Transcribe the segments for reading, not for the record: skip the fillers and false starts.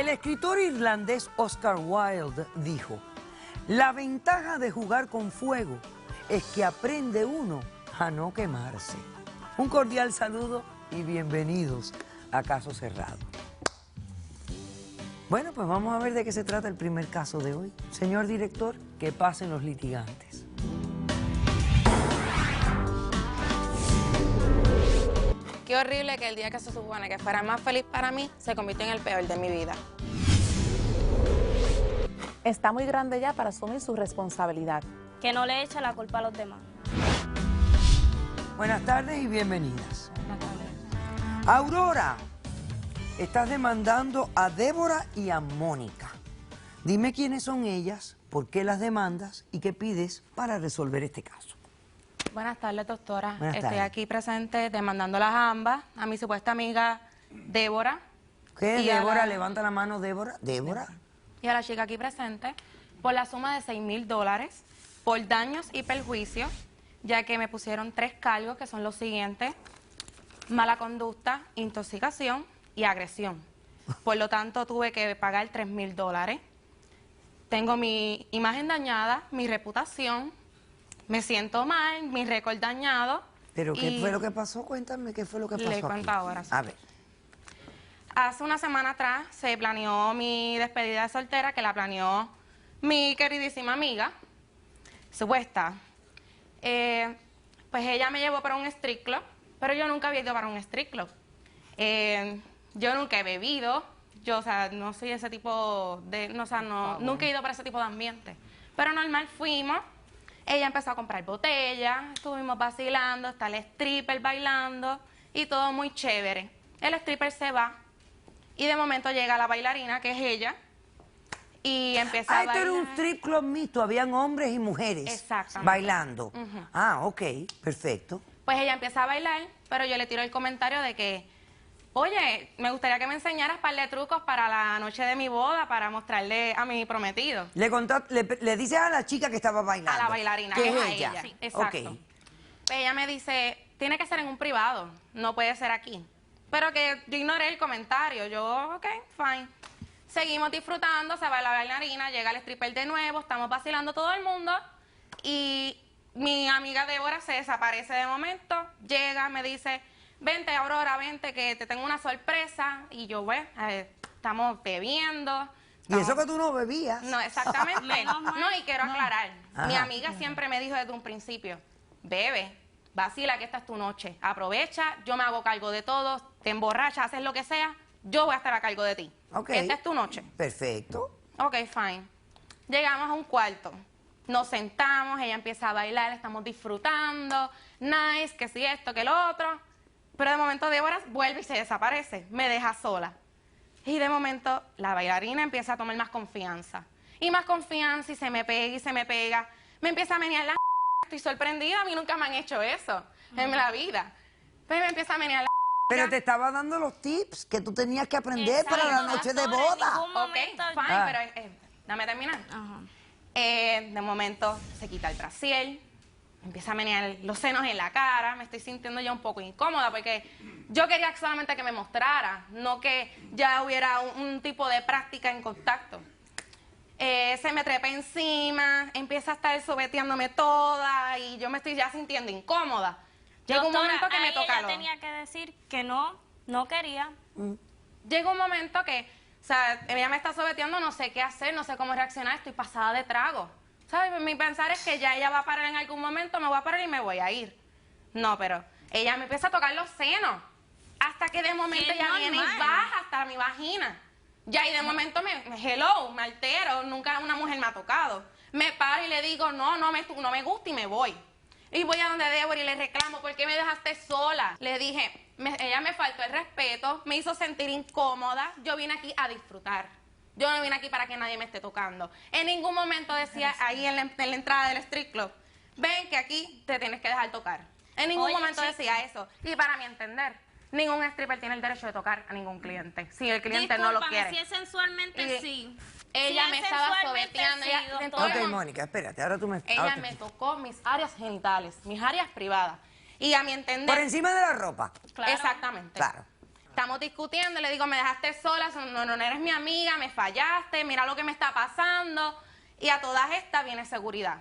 El escritor irlandés Oscar Wilde dijo: la ventaja de jugar con fuego es que aprende uno a no quemarse. Un cordial saludo y bienvenidos a Caso Cerrado. Bueno, pues vamos a ver de qué se trata el primer caso de hoy. Señor director, que pasen los litigantes. Qué horrible que el día que se supone que fuera más feliz para mí se convirtió en el peor de mi vida. Está muy grande ya para asumir su responsabilidad. Que no le eche la culpa a los demás. Buenas tardes y bienvenidas. Aurora, estás demandando a Débora y a Mónica. Dime quiénes son ellas, por qué las demandas y qué pides para resolver este caso. Buenas tardes, doctora. Buenas Estoy tardes. aquí presente demandándolas a ambas, a mi supuesta amiga Débora. ¿Qué, Y a Débora? la- Levanta la mano, Débora. ¿Débora? Y a la chica aquí presente por la suma de $6,000 por daños y perjuicios, ya que me pusieron 3 cargos que son los siguientes: mala conducta, intoxicación y agresión. Por lo tanto, tuve que pagar $3,000. Tengo mi imagen dañada, mi reputación, me siento mal, mi récord dañado. ¿Pero qué y fue lo que pasó? Cuéntame qué fue lo que pasó le aquí. cuento ahora, sí. A ver. Hace una semana atrás se planeó mi despedida de soltera, que la planeó mi queridísima amiga, supuesta. Pues ella me llevó para un strip club, pero yo nunca había ido para un strip club. Yo nunca he bebido, yo, o sea, no soy ese tipo de, no, o sea, no, nunca he ido para ese tipo de ambiente. Pero normal fuimos, ella empezó a comprar botellas, estuvimos vacilando, está el stripper bailando y todo muy chévere. El stripper se va y de momento llega la bailarina, que es ella, y empieza a Esto bailar. era un strip club mixto, habían hombres y mujeres Exactamente. bailando. Ujú. Ah, ok, perfecto. Pues ella empieza a bailar, pero yo le tiro el comentario de que, oye, me gustaría que me enseñaras un par de trucos para la noche de mi boda, para mostrarle a mi prometido. Le dices a la chica que estaba bailando. A la bailarina, que que es es a ella. ella. Sí, exacto. Ok. Pues ella me dice, tiene que ser en un privado, no puede ser aquí. Pero que yo ignoré el comentario, yo, ok, fine. Seguimos disfrutando, se va la bailarina, llega el stripper de nuevo, estamos vacilando todo el mundo y mi amiga Débora se desaparece de momento, llega, me dice, vente Aurora, vente que te tengo una sorpresa. Y yo, bueno, estamos bebiendo. Y eso que tú no bebías. No, exactamente. Menos mal. No, y quiero aclarar. Mi Ajá. amiga siempre me dijo desde un principio, bebe, vacila que esta es tu noche. Aprovecha, yo me hago cargo de todo, te emborrachas, haces lo que sea, yo voy a estar a cargo de ti. Ok. Esta es tu noche. Perfecto. Ok, fine. Llegamos a un cuarto, nos sentamos, ella empieza a bailar, estamos disfrutando, nice, que si esto, que lo otro. Pero de momento Débora vuelve y se desaparece, me deja sola. Y de momento la bailarina empieza a tomar más confianza. Y más confianza y se me pega y se me pega. Me empieza a menear la estoy sorprendida, a mí nunca me han hecho eso en la vida. Pues me empieza a menear la Pero te estaba dando los tips que tú tenías que aprender Exacto, para la noche de doctora, en boda. ningún Ok, momento- fine, Ah. pero dame terminar. Ajá. De momento se quita el brasier, empieza a menear los senos en la cara, me estoy sintiendo ya un poco incómoda porque yo quería solamente que me mostrara, no que ya hubiera un tipo de práctica en contacto. Se me trepa encima, empieza a estar sobeteándome toda y yo me estoy ya sintiendo incómoda. Llega un Doctora, momento que me ahí toca ella tenía que decir que no quería. Llega un momento que, o sea, ella me está sobeteando, no sé qué hacer, no sé cómo reaccionar, estoy pasada de trago. ¿Sabes? Mi pensar es que ya ella va a parar en algún momento, me voy a parar y me voy a ir. No, pero ella me empieza a tocar los senos, hasta que de momento Qué ella viene y normal. baja hasta mi vagina. Ya, y de momento hello, me altero, nunca una mujer me ha tocado. Me paro y le digo, no me gusta y me voy. Y voy a donde Débora y le reclamo, ¿por qué me dejaste sola? Le dije, ella me faltó el respeto, me hizo sentir incómoda. Yo vine aquí a disfrutar. Yo no vine aquí para que nadie me esté tocando. En ningún momento decía ahí en la entrada del street club, ven que aquí te tienes que dejar tocar. En ningún Oye, momento chica. decía eso. Y para mi entender, ningún stripper tiene el derecho de tocar a ningún cliente. Si el cliente no lo Discúlpame, quiere. si es sensualmente, Y sí. Ella Si me es estaba sensualmente, sobeteando. sí, Ella, en todo doctora. Ok, el mundo- Mónica, espérate, ahora tú me... ella ahora me tú- tocó mis áreas genitales, mis áreas privadas. Y a mi entender... Por encima de la ropa. Claro. Exactamente. Claro. Estamos discutiendo y le digo, me dejaste sola, no eres mi amiga, me fallaste, mira lo que me está pasando. Y a todas estas viene seguridad.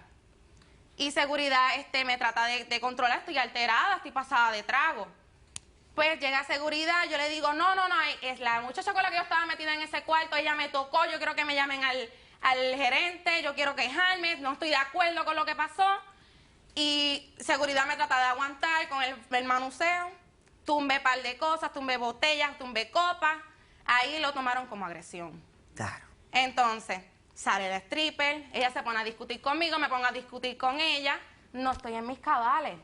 Y seguridad me trata de controlar, estoy alterada, estoy pasada de trago. Pues llega seguridad, yo le digo, no, es la muchacha con la que yo estaba metida en ese cuarto, ella me tocó, yo quiero que me llamen al gerente, yo quiero quejarme, no estoy de acuerdo con lo que pasó. Y seguridad me trata de aguantar con el manoseo, tumbé par de cosas, tumbé botellas, tumbé copas, ahí lo tomaron como agresión. Claro. Entonces, sale el stripper, ella se pone a discutir conmigo, me pongo a discutir con ella, no estoy en mis cabales.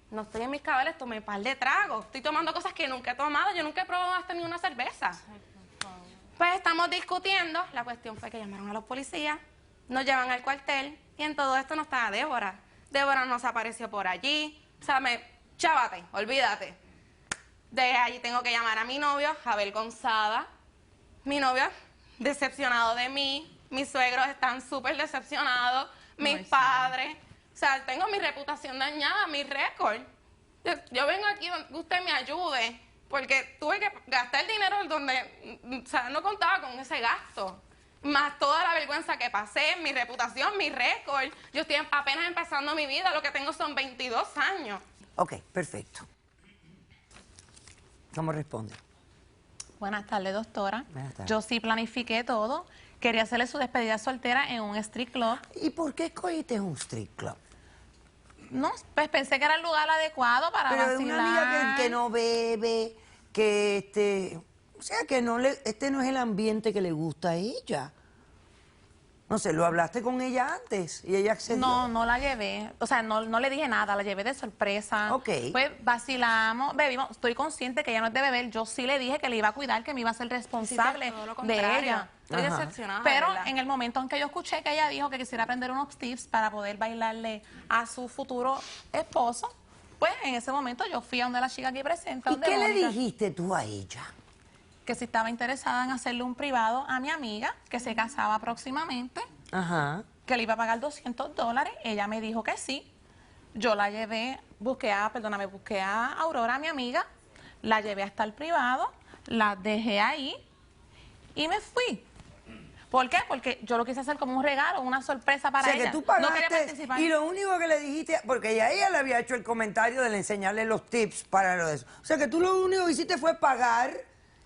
No estoy en mis cabales, tomé un par de tragos. Estoy tomando cosas que nunca he tomado. Yo nunca he probado hasta ni una cerveza. Pues estamos discutiendo. La cuestión fue que llamaron a los policías, nos llevan al cuartel y en todo esto no estaba Débora. Débora no se apareció por allí. O sea, chávate, olvídate. De allí tengo que llamar a mi novio, Javier Gonzaga. Mi novio decepcionado de mí. Mis suegros están súper decepcionados. Mis padres. O sea, tengo mi reputación dañada, mi récord. Yo vengo aquí donde usted me ayude, porque tuve que gastar dinero donde, o sea, no contaba con ese gasto. Más toda la vergüenza que pasé, mi reputación, mi récord. Yo estoy apenas empezando mi vida, lo que tengo son 22 años. Ok, perfecto. ¿Cómo responde? Buenas tardes, doctora. Buenas tardes. Yo sí planifiqué todo. Quería hacerle su despedida soltera en un street club. ¿Y por qué escogiste un street club? No, pues pensé que era el lugar adecuado para Pero es vacilar. una amiga que no bebe, que o sea, que no este no es el ambiente que le gusta a ella. No sé, ¿lo hablaste con ella antes? Y ella accedió. No, no la llevé. O sea, no le dije nada, la llevé de sorpresa. Ok. Pues vacilamos, bebimos. Estoy consciente que ella no es de beber. Yo sí le dije que le iba a cuidar, que me iba a ser responsable todo lo de contrario. ella. Estoy Ajá. decepcionada, Pero ¿verdad? en el momento en que yo escuché que ella dijo que quisiera aprender unos tips para poder bailarle a su futuro esposo, pues en ese momento yo fui a donde la chica aquí presente. ¿Y donde qué le Mónica, dijiste tú a ella? que si estaba interesada en hacerle un privado a mi amiga, que se casaba próximamente, Ajá. que le iba a pagar $200. Ella me dijo que sí. Yo la llevé, busqué a Aurora, mi amiga, la llevé hasta el privado, la dejé ahí y me fui. ¿Por qué? Porque yo lo quise hacer como un regalo, una sorpresa para O sea, ella. que tú No quería pagaste participar. y lo único que le dijiste, porque ya ella le había hecho el comentario de enseñarle los tips para lo de eso. O sea, que tú lo único que hiciste fue pagar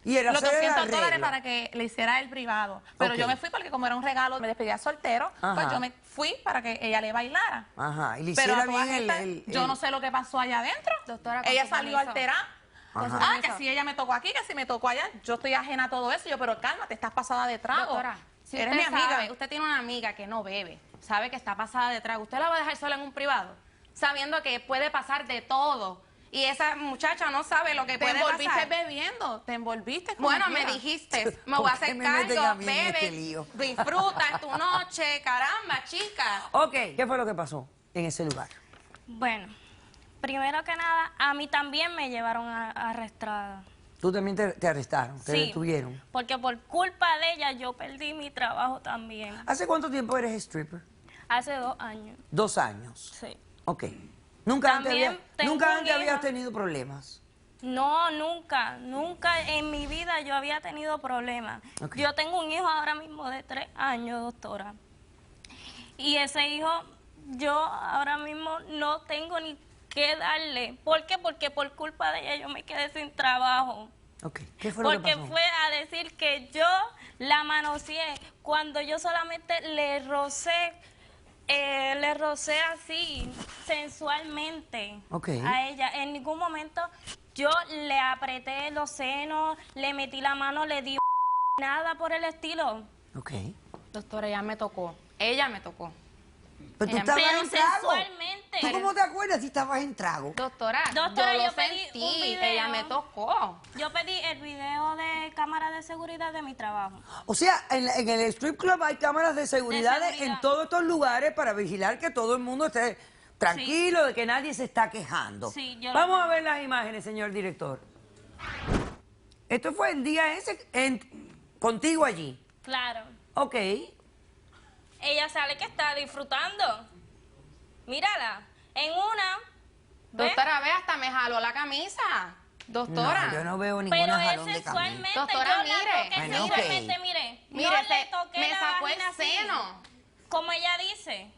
y era Los hacer el $200 arreglo. para que le hiciera el privado. Pero Ok. yo me fui porque como era un regalo, me despedía soltero, Ajá. pues yo me fui para que ella le bailara. Ajá, y le Pero hiciera a todas bien estas, yo no sé lo que pasó allá adentro. Doctora, con ella su salió permiso. alterada. Ajá. Con su Ah, permiso. que si ella me tocó aquí, que si me tocó allá. Yo estoy ajena a todo eso. Yo, pero cálmate, estás pasada de trago. Doctora, si eres usted mi amiga. sabe, usted tiene una amiga que no bebe, sabe que está pasada de trago, ¿usted la va a dejar sola en un privado? Sabiendo que puede pasar de todo. Y esa muchacha no sabe lo que Te puede envolviste pasar. bebiendo, te envolviste. como Bueno, me quiera. dijiste, me ¿Por voy a qué hacer me meten a cargo, mí en este bebe, lío? disfruta, es tu noche, caramba, chica. Ok, ¿qué fue lo que pasó en ese lugar? Bueno, primero que nada, a mí también me llevaron arrestada. Tú también te arrestaron, te Sí, detuvieron. porque por culpa de ella yo perdí mi trabajo también. ¿Hace cuánto tiempo eres stripper? Hace 2 años. 2 años. Sí. Ok. ¿Nunca antes, También tengo nunca un antes habías hijo. tenido problemas? No, nunca en mi vida yo había tenido problemas. Ok. Yo tengo un hijo ahora mismo de 3 años, doctora. Y ese hijo, yo ahora mismo no tengo ni qué darle. ¿Por qué? Porque por culpa de ella yo me quedé sin trabajo. Ok. ¿Qué fue lo que Porque pasó? fue a decir que yo la manoseé cuando yo solamente le rocé así, sensualmente Ok. a ella. En ningún momento yo le apreté los senos, le metí la mano, le di nada por el estilo. Ok. Doctora, ella me tocó, ella me tocó. Pero tú Ella- estabas Pero en trago. sensualmente. ¿Tú cómo te acuerdas si estabas en trago? Doctora, Doctora, yo lo yo pedí sentí, un video. ella me tocó. Yo pedí el video de cámara de seguridad de mi trabajo. O sea, en el strip club hay cámaras de seguridad, De seguridad. en todos estos lugares para vigilar que todo el mundo esté tranquilo, de que nadie se está quejando. Sí, yo Vamos lo- a ver las imágenes, señor director. Esto fue el día ese contigo allí. Claro. Ok. Ella sale que está disfrutando. Mírala. En una. ¿ves? Doctora, ve, hasta me jaló la camisa. Doctora. No, yo no veo Pero ninguna es jalón de camino. sexualmente, Doctora, yo la mire. toqué Bueno, ok. sexualmente, mire. Mire, no le toqué me la sacó el vagina así, seno. como ella dice.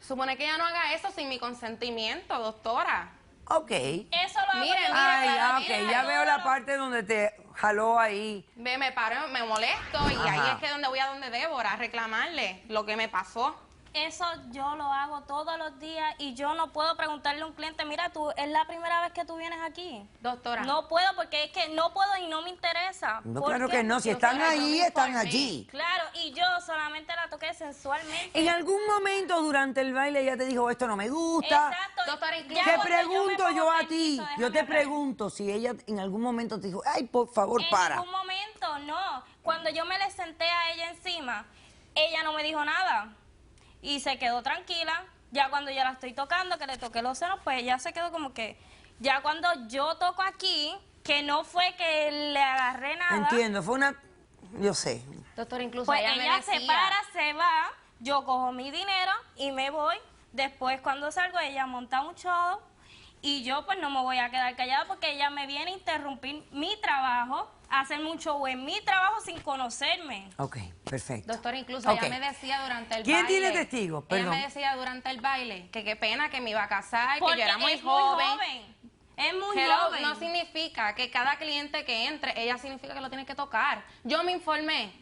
Supone que ella no haga eso sin mi consentimiento, doctora. Ok. Eso lo hago Mire, yo. mire, Ay, ya, mire, ok, ya veo la parte donde te jaló ahí. Me paro, me molesto y Ajá. ahí es que donde voy a donde Débora a reclamarle lo que me pasó. Eso yo lo hago todos los días y yo no puedo preguntarle a un cliente, mira, tú, es la primera vez que tú vienes aquí. Doctora. No puedo porque es que no puedo y no me interesa. No, ¿Por claro qué? que no, si Porque están yo allí, me están informé. allí. Claro, y yo solamente la toqué sensualmente. En algún momento durante el baile ella te dijo, esto no me gusta. Exacto. Doctora, Ya incluso- Te cuando pregunto me yo pongo a ti, permiso, yo te déjame hablar. pregunto si ella en algún momento te dijo, ay, por favor, En para. ningún momento, no. Cuando yo me le senté a ella encima, ella no me dijo nada. Y se quedó tranquila. Ya cuando yo la estoy tocando, que le toqué los senos, pues ella se quedó como que... Ya cuando yo toco aquí, que no fue que le agarré nada... Entiendo, fue una, yo sé. Doctora, incluso Pues ella me ella se decía, para, se va, yo cojo mi dinero y me voy. Después cuando salgo ella monta un show y yo pues no me voy a quedar callada porque ella me viene a interrumpir mi trabajo, a hacerme un show en mi trabajo sin conocerme. Ok, perfecto. Doctora, incluso Ok. ella me decía durante el ¿Quién baile. tiene testigos? Ella Perdón. me decía durante el baile que qué pena que me iba a casar, que Porque yo era muy es joven. Es muy Hello, joven. no significa que cada cliente que entre, ella significa que lo tiene que tocar. Yo me informé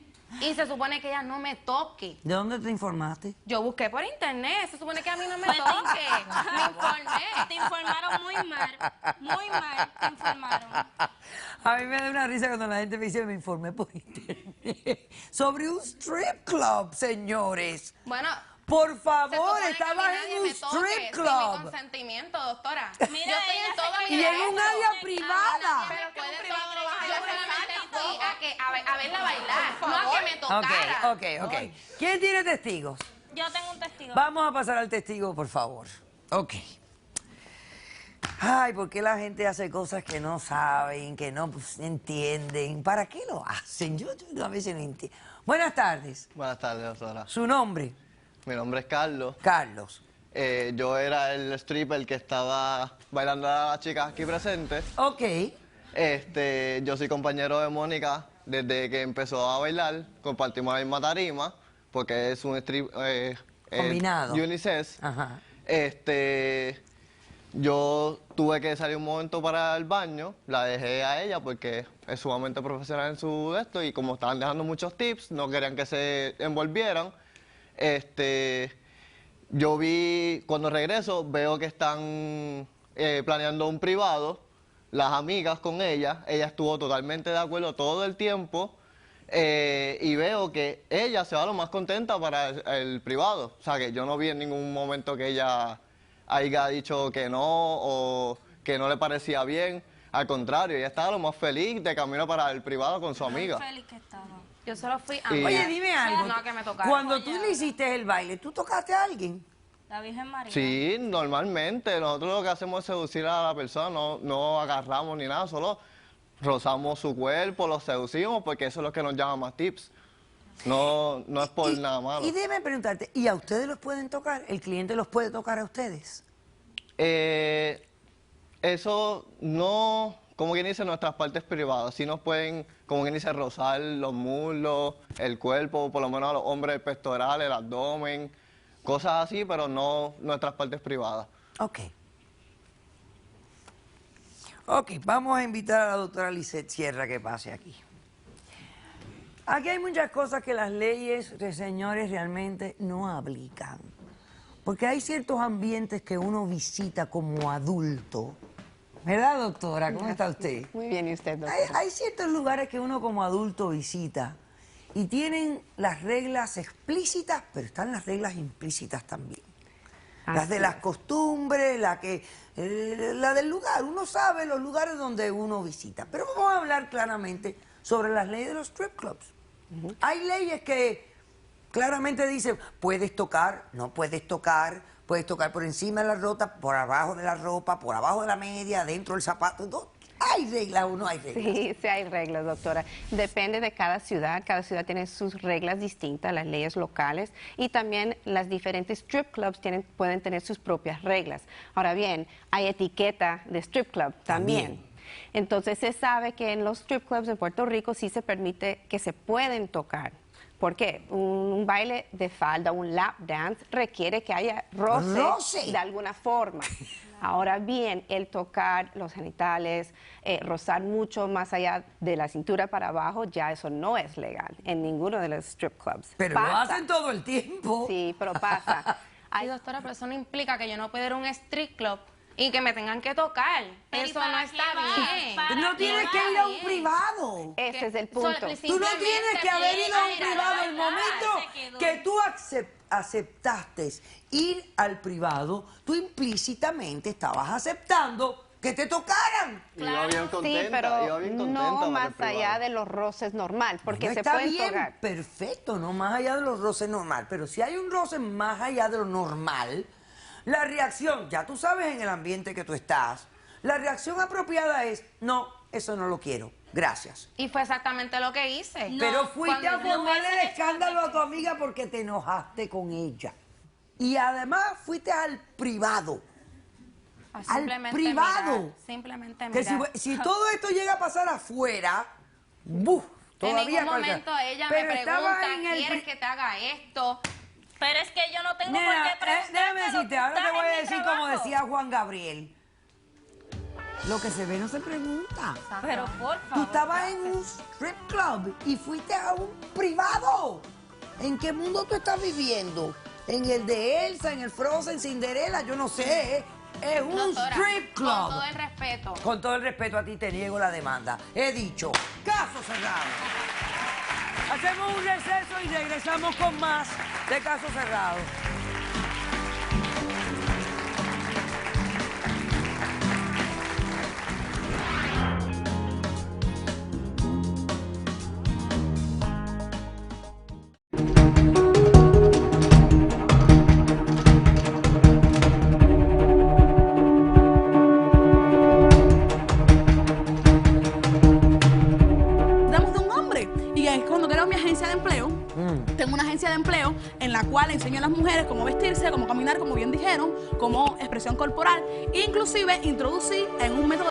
y se supone que ella no me toque. ¿De dónde te informaste? Yo busqué por internet, se supone que a mí no me Pues toque. Me informé. Te informaron muy mal, te informaron. A mí me da una risa cuando la gente me dice me informé por internet sobre un strip club, señores. Bueno, Por se favor, supone que a mí estabas nadie en un me toque strip sin mi club. consentimiento, doctora. Mira, yo estoy ella en se todo mi Y en derecho. un área privada. Pero puede ser, privado no vas a yo ir a solamente bailar, fui a verla bailar, no a que me tocara. Ok. ¿Quién tiene testigos? Yo tengo un testigo. Vamos a pasar al testigo, por favor. Ok. Ay, ¿por qué la gente hace cosas que no saben, que no pues, entienden? ¿Para qué lo hacen? Yo a veces no entiendo. Buenas tardes. Buenas tardes, doctora. Su nombre, Mi nombre es Carlos. Carlos. Yo era el stripper que estaba bailando a las chicas aquí presentes. Ok. Yo soy compañero de Mónica desde que empezó a bailar. Compartimos la misma tarima porque es un strip Combinado. unisex. Ajá. Yo tuve que salir un momento para el baño, la dejé a ella porque es sumamente profesional en su de esto y como estaban dejando muchos tips, no querían que se envolvieran. Yo vi, cuando regreso, veo que están planeando un privado, las amigas con ella estuvo totalmente de acuerdo todo el tiempo y veo que ella se va lo más contenta para el privado. O sea, que yo no vi en ningún momento que ella haya dicho que no o que no le parecía bien. Al contrario, ella estaba lo más feliz de camino para el privado con su amiga. Feliz que estaba. Yo solo fui a Y- Oye, dime algo. No, que me tocara. Cuando tú le hiciste el baile, ¿tú tocaste a alguien? La Virgen María. Sí, normalmente. Nosotros lo que hacemos es seducir a la persona, no agarramos ni nada, solo rozamos su cuerpo, lo seducimos porque eso es lo que nos llama más tips. No es por nada malo. Y déjame preguntarte, ¿y a ustedes los pueden tocar? ¿El cliente los puede tocar a ustedes? Eso no, como quien dice, nuestras partes privadas. Sí nos pueden, como quien dice, rozar los muslos, el cuerpo, por lo menos a los hombres el pectoral, el abdomen, cosas así, pero no nuestras partes privadas. Ok. Ok, vamos a invitar a la doctora Lisette Sierra que pase aquí. Aquí hay muchas cosas que las leyes, señores, realmente no aplican. Porque hay ciertos ambientes que uno visita como adulto. ¿Verdad, doctora? ¿Cómo está usted? Muy bien, ¿y usted, doctor? Hay ciertos lugares que uno como adulto visita y tienen las reglas explícitas, pero están las reglas implícitas también. Las de Así las es. costumbres, la del lugar. Uno sabe los lugares donde uno visita. Pero vamos a hablar claramente sobre las leyes de los strip clubs. Hay leyes que claramente dicen, puedes tocar, no puedes tocar por encima de la ropa, por abajo de la ropa, por abajo de la media, dentro del zapato. ¿Hay reglas o no hay reglas? Sí, sí hay reglas, doctora. Depende de cada ciudad tiene sus reglas distintas, las leyes locales, y también las diferentes strip clubs pueden tener sus propias reglas. Ahora bien, hay etiqueta de strip club también. Entonces se sabe que en los strip clubs en Puerto Rico sí se permite que se pueden tocar. ¿Por qué? Un baile de falda, un lap dance, requiere que haya roce. De alguna forma. Ahora bien, el tocar los genitales, rozar mucho más allá de la cintura para abajo, ya eso no es legal en ninguno de los strip clubs. Pero lo hacen todo el tiempo. Sí, pero pasa. Ay, doctora, pero eso no implica que yo no pueda ir a un strip club y que me tengan que tocar. Pero Eso ¿y no para está qué va? bien. ¿Para No qué tienes va? que ir a un privado. Ese es el punto. Tú no tienes que haber ido a un privado. El se momento quedó. que tú aceptaste ir al privado, tú implícitamente estabas aceptando que te tocaran. Iba bien Sí, contenta, pero iba bien contenta no para el más privado. allá de los roces normal, porque No, se está pueden bien, tocar. perfecto, no más allá de los roces normal. Pero si hay un roce más allá de lo normal, la reacción, ya tú sabes en el ambiente que tú estás, la reacción apropiada es, no, eso no lo quiero, gracias. Y fue exactamente lo que hice. Pero fuiste a cuando- formar el escándalo a tu amiga porque te enojaste con ella. Y además fuiste al privado. Ah, al simplemente privado. mirar, simplemente Que mirar. si todo esto llega a pasar afuera, ¡buf! En Todavía ningún cualquiera. momento ella Pero me estaba pregunta, en el ¿quieres que te haga esto? Pero es que yo no tengo Nena, por qué preguntarte. déjame decirte, ahora te estás voy a en mi decir como trabajo. decía Juan Gabriel. Lo que se ve no se pregunta. Pero por favor. Tú estabas en un strip club y fuiste a un privado. ¿En qué mundo tú estás viviendo? ¿En el de Elsa, en el Frozen, Cinderella? Yo no sé. Es un Doctora, strip club. con todo el respeto. Con todo el respeto a ti te niego la demanda. He dicho, caso cerrado. Hacemos un receso y regresamos con más de Caso Cerrado. Damos de un hombre. Y es cuando creo mi agencia de empleo, tengo una agencia de empleo en la cual enseño a las mujeres cómo vestirse, cómo caminar, como bien dijeron, como expresión corporal. Inclusive introducí en un método